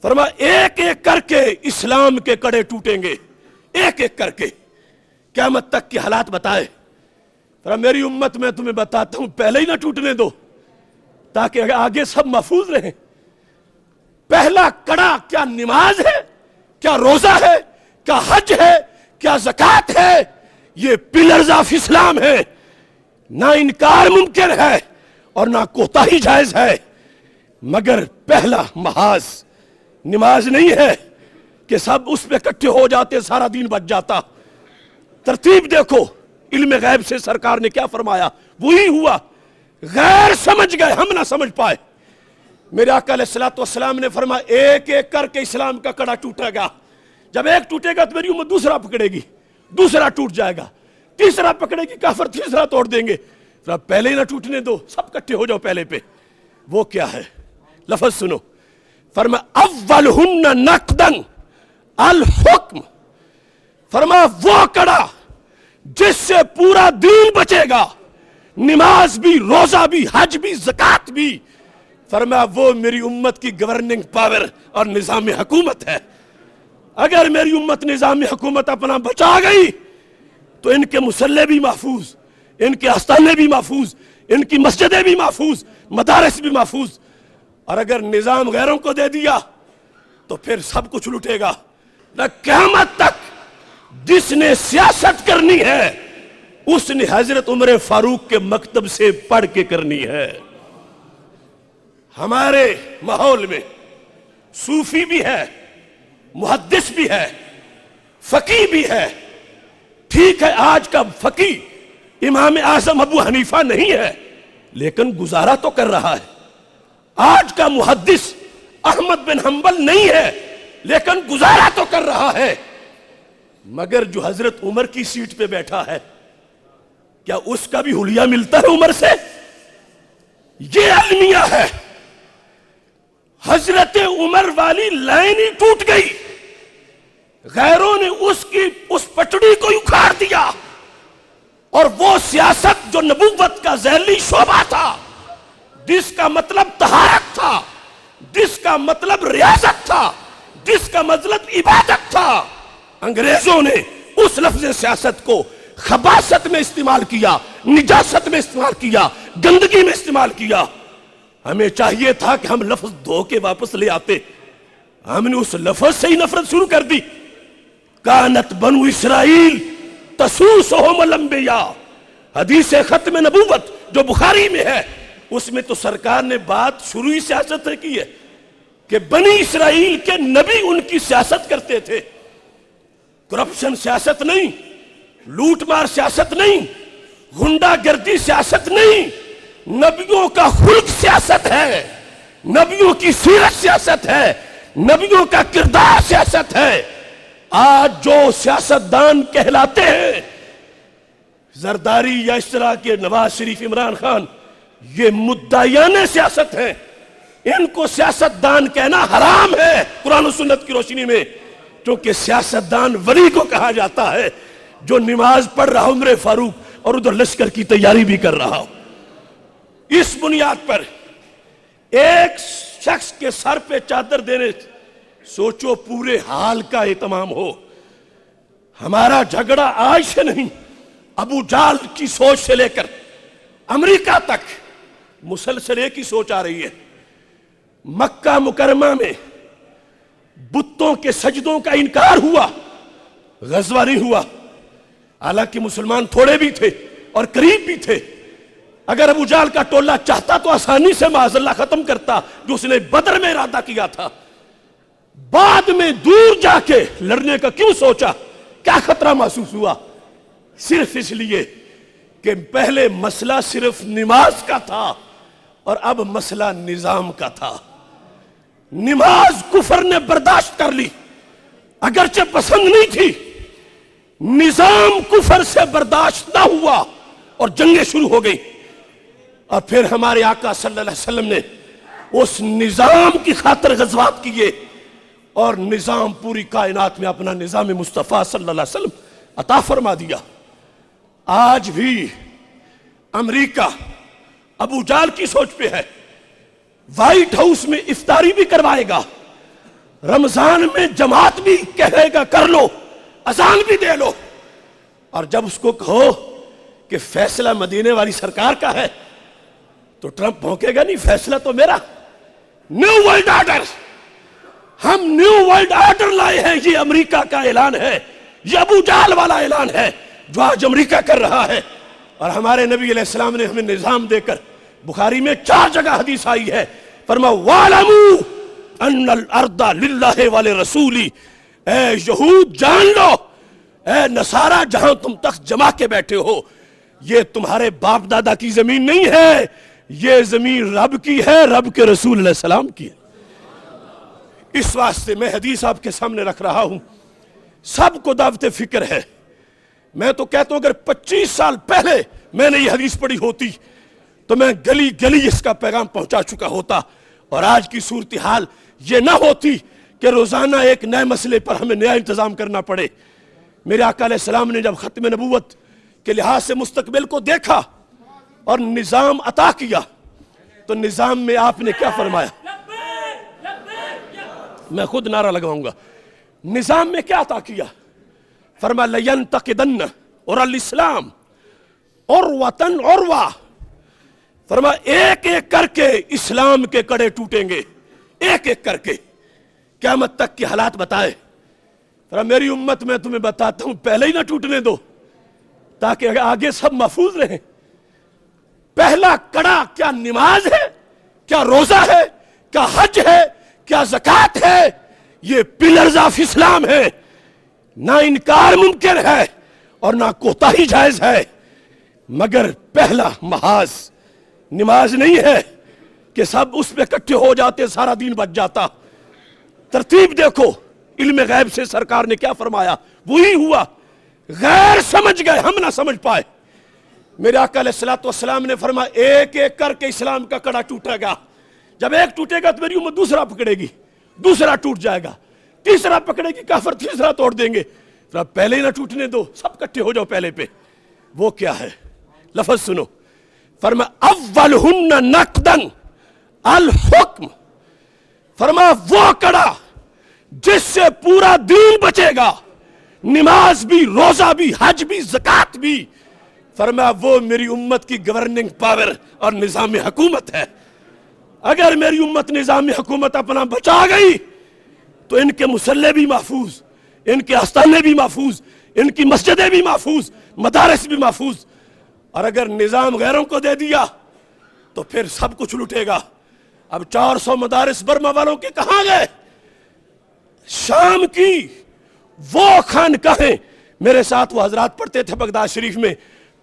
فرمایا ایک ایک کر کے اسلام کے کڑے ٹوٹیں گے، ایک ایک کر کے، قیامت تک کے حالات بتائے۔ فرمایا میری امت میں تمہیں بتاتا ہوں پہلے ہی نہ ٹوٹنے دو تاکہ آگے سب محفوظ رہیں۔ پہلا کڑا کیا نماز ہے، کیا روزہ ہے، کیا حج ہے، کیا زکوٰۃ ہے، یہ پلرز آف اسلام ہے، نہ انکار ممکن ہے اور نہ کوتاہی جائز ہے، مگر پہلا محاذ نماز نہیں ہے کہ سب اس پہ اکٹھے ہو جاتے سارا دین بچ جاتا۔ ترتیب دیکھو، علم غیب سے سرکار نے کیا فرمایا وہی ہوا، غیر سمجھ گئے ہم نہ سمجھ پائے۔ میرے آقا علیہ الصلوۃ والسلام نے فرمایا ایک ایک کر کے اسلام کا کڑا ٹوٹے گا، جب ایک ٹوٹے گا تو میری امت دوسرا پکڑے گی، دوسرا ٹوٹ جائے گا، تیسرا پکڑے گی، کافر تیسرا توڑ دیں گے۔ پہلے ہی نہ ٹوٹنے دو، سب اکٹھے ہو جاؤ پہلے پہ۔ وہ کیا ہے؟ لفظ سنو، فرمایا اولہن نقدن الحکم، فرمایا وہ کڑا جس سے پورا دین بچے گا، نماز بھی، روزہ بھی، حج بھی، زکوٰۃ بھی، فرمایا وہ میری امت کی گورننگ پاور اور نظام حکومت ہے۔ اگر میری امت نظام حکومت اپنا بچا گئی تو ان کے مصلے بھی محفوظ، ان کے آستانے بھی محفوظ، ان کی مسجدیں بھی محفوظ، مدارس بھی محفوظ۔ اور اگر نظام غیروں کو دے دیا تو پھر سب کچھ لٹے گا۔ نہ قیامت تک جس نے سیاست کرنی ہے اس نے حضرت عمر فاروق کے مکتب سے پڑھ کے کرنی ہے۔ ہمارے ماحول میں صوفی بھی ہے، محدث بھی ہے، فقیہ بھی ہے۔ ٹھیک ہے آج کا فقیہ امام اعظم ابو حنیفہ نہیں ہے لیکن گزارا تو کر رہا ہے۔ آج کا محدث احمد بن حنبل نہیں ہے لیکن گزارا تو کر رہا ہے۔ مگر جو حضرت عمر کی سیٹ پہ بیٹھا ہے کیا اس کا بھی حلیہ ملتا ہے عمر سے؟ یہ المیہ ہے۔ حضرت عمر والی لائن ہی ٹوٹ گئی، غیروں نے اس پٹڑی کو اکھاڑ دیا، اور وہ سیاست جو نبوت کا ذیلی شعبہ تھا، جس کا مطلب طہارت تھا، جس کا مطلب ریاضت تھا، جس کا مطلب عبادت تھا، انگریزوں نے اس لفظ سیاست کو خباثت میں استعمال کیا، نجاست میں استعمال کیا، گندگی میں استعمال کیا۔ ہمیں چاہیے تھا کہ ہم لفظ دھو کے واپس لے آتے، ہم نے اس لفظ سے ہی نفرت شروع کر دی۔ کانت بنو اسرائیل تسوسہم الانبیاء، حدیث ختم نبوت جو بخاری میں ہے، اس میں تو سرکار نے بات شروعی سیاست کی ہے کہ بنی اسرائیل کے نبی ان کی سیاست کرتے تھے۔ کرپشن سیاست نہیں، لوٹ مار سیاست نہیں، غنڈہ گردی سیاست نہیں، نبیوں کا خلق سیاست ہے، نبیوں کی سیرت سیاست ہے، نبیوں کا کردار سیاست ہے۔ آج جو سیاستدان کہلاتے ہیں زرداری یا اس طرح کے نواز شریف، عمران خان، یہ مدعیان سیاست ہیں، ان کو سیاستدان کہنا حرام ہے قرآن و سنت کی روشنی میں، کیونکہ سیاستدان ولی کو کہا جاتا ہے جو نماز پڑھ رہا عمر فاروق اور ادھر لشکر کی تیاری بھی کر رہا ہو۔ اس بنیاد پر ایک شخص کے سر پہ چادر دینے، سوچو پورے حال کا اہتمام ہو۔ ہمارا جھگڑا آج سے نہیں، ابو جہل کی سوچ سے لے کر امریکہ تک مسلسل ایک ہی سوچ آ رہی ہے۔ مکہ مکرمہ میں بتوں کے سجدوں کا انکار ہوا، غزوہ نہیں ہوا، حالانکہ مسلمان تھوڑے بھی تھے اور قریب بھی تھے۔ اگر ابو جہل کا ٹولہ چاہتا تو آسانی سے معاذ اللہ ختم کرتا جو اس نے بدر میں ارادہ کیا تھا۔ بعد میں دور جا کے لڑنے کا کیوں سوچا؟ کیا خطرہ محسوس ہوا؟ صرف اس لیے کہ پہلے مسئلہ صرف نماز کا تھا اور اب مسئلہ نظام کا تھا۔ نماز کفر نے برداشت کر لی، اگرچہ پسند نہیں تھی، نظام کفر سے برداشت نہ ہوا اور جنگیں شروع ہو گئی۔ اور پھر ہمارے آقا صلی اللہ علیہ وسلم نے اس نظام کی خاطر غزوات کیے، اور نظام پوری کائنات میں اپنا نظام مصطفیٰ صلی اللہ علیہ وسلم عطا فرما دیا۔ آج بھی امریکہ ابو جہل کی سوچ پہ ہے، وائٹ ہاؤس میں افطاری بھی کروائے گا، رمضان میں جماعت بھی کہے گا کر لو، اذان بھی دے لو، اور جب اس کو کہو کہ فیصلہ مدینے والی سرکار کا ہے تو ٹرمپ بھونکے گا نہیں، فیصلہ تو میرا۔ نیو ورلڈ آرڈر، ہم نیو ورلڈ آرڈر لائے ہیں، یہ امریکہ کا اعلان ہے، یہ ابو جہل والا اعلان ہے جو آج امریکہ کر رہا ہے۔ اور ہمارے نبی علیہ السلام نے ہمیں نظام دے کر، بخاری میں 4 جگہ حدیث آئی ہے، فرمایا وَاعْلَمُوا أَنَّ الْأَرْضَ لِلَّهِ وَلِرَسُولِهِ، اے یہود جان لو، اے نصارہ جہاں تم تخت جما کے بیٹھے ہو، یہ تمہارے باپ دادا کی زمین نہیں ہے، یہ زمین رب کی ہے، رب کے رسول علیہ السلام کی ہے۔ اس واسطے میں حدیث آپ کے سامنے رکھ رہا ہوں، سب کو دعوت فکر ہے۔ میں تو کہتا ہوں اگر 25 سال پہلے میں نے یہ حدیث پڑھی ہوتی تو میں گلی گلی اس کا پیغام پہنچا چکا ہوتا، اور آج کی صورتحال یہ نہ ہوتی کہ روزانہ ایک نئے مسئلے پر ہمیں نیا انتظام کرنا پڑے۔ میرے آقا علیہ السلام نے جب ختم نبوت کے لحاظ سے مستقبل کو دیکھا اور نظام عطا کیا تو نظام میں آپ نے کیا فرمایا؟ میں خود نعرہ لگاؤں گا، نظام میں کیا عطا کیا؟ فرمایا لَيَنْتَقِدَنَّ اور الاسلام عُرْوَةً عُرْوَةً، فرمایا ایک ایک کر کے اسلام کے کڑے ٹوٹیں گے، ایک ایک کر کے، قیامت تک کی حالات بتائے۔ فرمایا میری امت میں تمہیں بتاتا ہوں پہلے ہی نہ ٹوٹنے دو تاکہ آگے سب محفوظ رہیں۔ پہلا کڑا کیا نماز ہے، کیا روزہ ہے، کیا حج ہے، کیا زکوٰۃ ہے، یہ پلرز آف اسلام ہے، نہ انکار ممکن ہے اور نہ کوتاہی جائز ہے، مگر پہلا محاذ نماز نہیں ہے کہ سب اس پہ اکٹھے ہو جاتے سارا دین بچ جاتا۔ ترتیب دیکھو، علم غیب سے سرکار نے کیا فرمایا وہی ہوا، غیر سمجھ گئے، ہم نہ سمجھ پائے۔ میرے آقا علیہ السلام نے فرمایا ایک ایک کر کے اسلام کا کڑا ٹوٹے گا، جب ایک ٹوٹے گا تو میری امت دوسرا پکڑے گی، دوسرا ٹوٹ جائے گا، تیسرا پکڑے گی، کافر تیسرا توڑ دیں گے۔ پہلے ہی نہ ٹوٹنے دو، سب اکٹھے ہو جاؤ پہلے پہ۔ وہ کیا ہے؟ لفظ سنو، فرمایا اولہن نقدن الحکم، فرمایا وہ کڑا جس سے پورا دین بچے گا، نماز بھی، روزہ بھی، حج بھی، زکوٰۃ بھی، فرمایا وہ میری امت کی گورننگ پاور اور نظام حکومت ہے۔ اگر میری امت نظام حکومت اپنا بچا گئی تو ان کے مصلے بھی محفوظ، ان کے آستانے بھی محفوظ، ان کی مسجدیں بھی محفوظ، مدارس بھی محفوظ۔ اور اگر نظام غیروں کو دے دیا تو پھر سب کچھ لٹے گا۔ اب 400 مدارس برما والوں کے کہاں گئے؟ شام کی وہ خانقاہیں، میرے ساتھ وہ حضرات پڑھتے تھے بغداد شریف میں،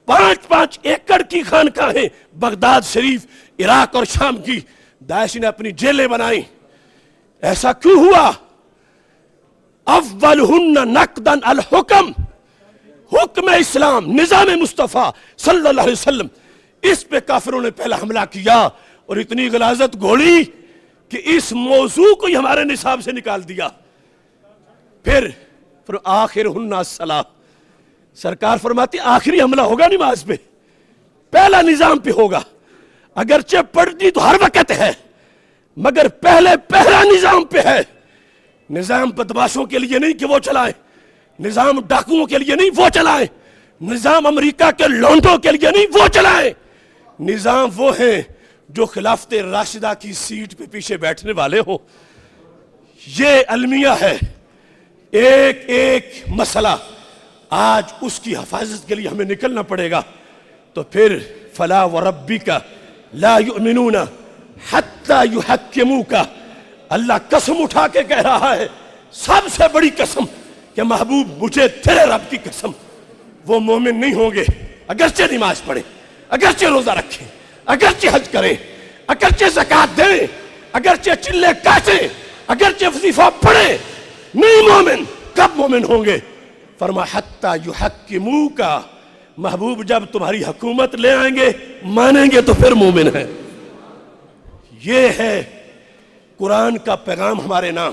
5-5 ایکڑ کی خانقاہیں بغداد شریف، عراق اور شام کی، داعش نے اپنی جیلیں بنائی۔ ایسا کیوں ہوا؟ اولہن نقدن الحکم، حکم اسلام، نظام مصطفیٰ صلی اللہ علیہ وسلم، اس پہ کافروں نے پہلا حملہ کیا اور اتنی غلاظت گھوڑی کہ اس موضوع کو ہی ہمارے نصاب سے نکال دیا۔ پھر آخرہن الصلاۃ، سرکار فرماتی آخری حملہ ہوگا نماز پہ، پہلا نظام پہ ہوگا، اگرچہ پڑھتی تو ہر وقت ہے مگر پہلا نظام پہ ہے۔ نظام بدماشوں کے لیے نہیں کہ وہ چلائیں، نظام ڈاکوؤں کے لیے نہیں وہ چلائیں، نظام امریکہ کے لونڈوں کے لیے نہیں وہ چلائیں، نظام وہ ہیں جو خلافت راشدہ کی سیٹ پہ پیچھے بیٹھنے والے ہوں۔ یہ المیہ ہے، ایک ایک مسئلہ آج اس کی حفاظت کے لیے ہمیں نکلنا پڑے گا۔ تو پھر فلا وربک لا یؤمنون حتی یحکموک، اللہ قسم اٹھا کے کہہ رہا ہے، سب سے بڑی قسم کہ محبوب مجھے تیرے رب کی قسم، وہ مومن نہیں ہوں گے اگرچہ نماز پڑھیں، اگرچہ روزہ رکھیں، اگرچہ حج کریں، اگرچہ زکوٰۃ دیں، اگرچہ چلے کاٹیں، اگرچہ وظیفہ پڑھیں، نہیں مومن۔ کب مومن ہوں گے؟ فرمایا حتی یحکموک، محبوب جب تمہاری حکومت لے آئیں گے، مانیں گے تو پھر مومن ہیں۔ یہ ہے قرآن کا پیغام ہمارے نام۔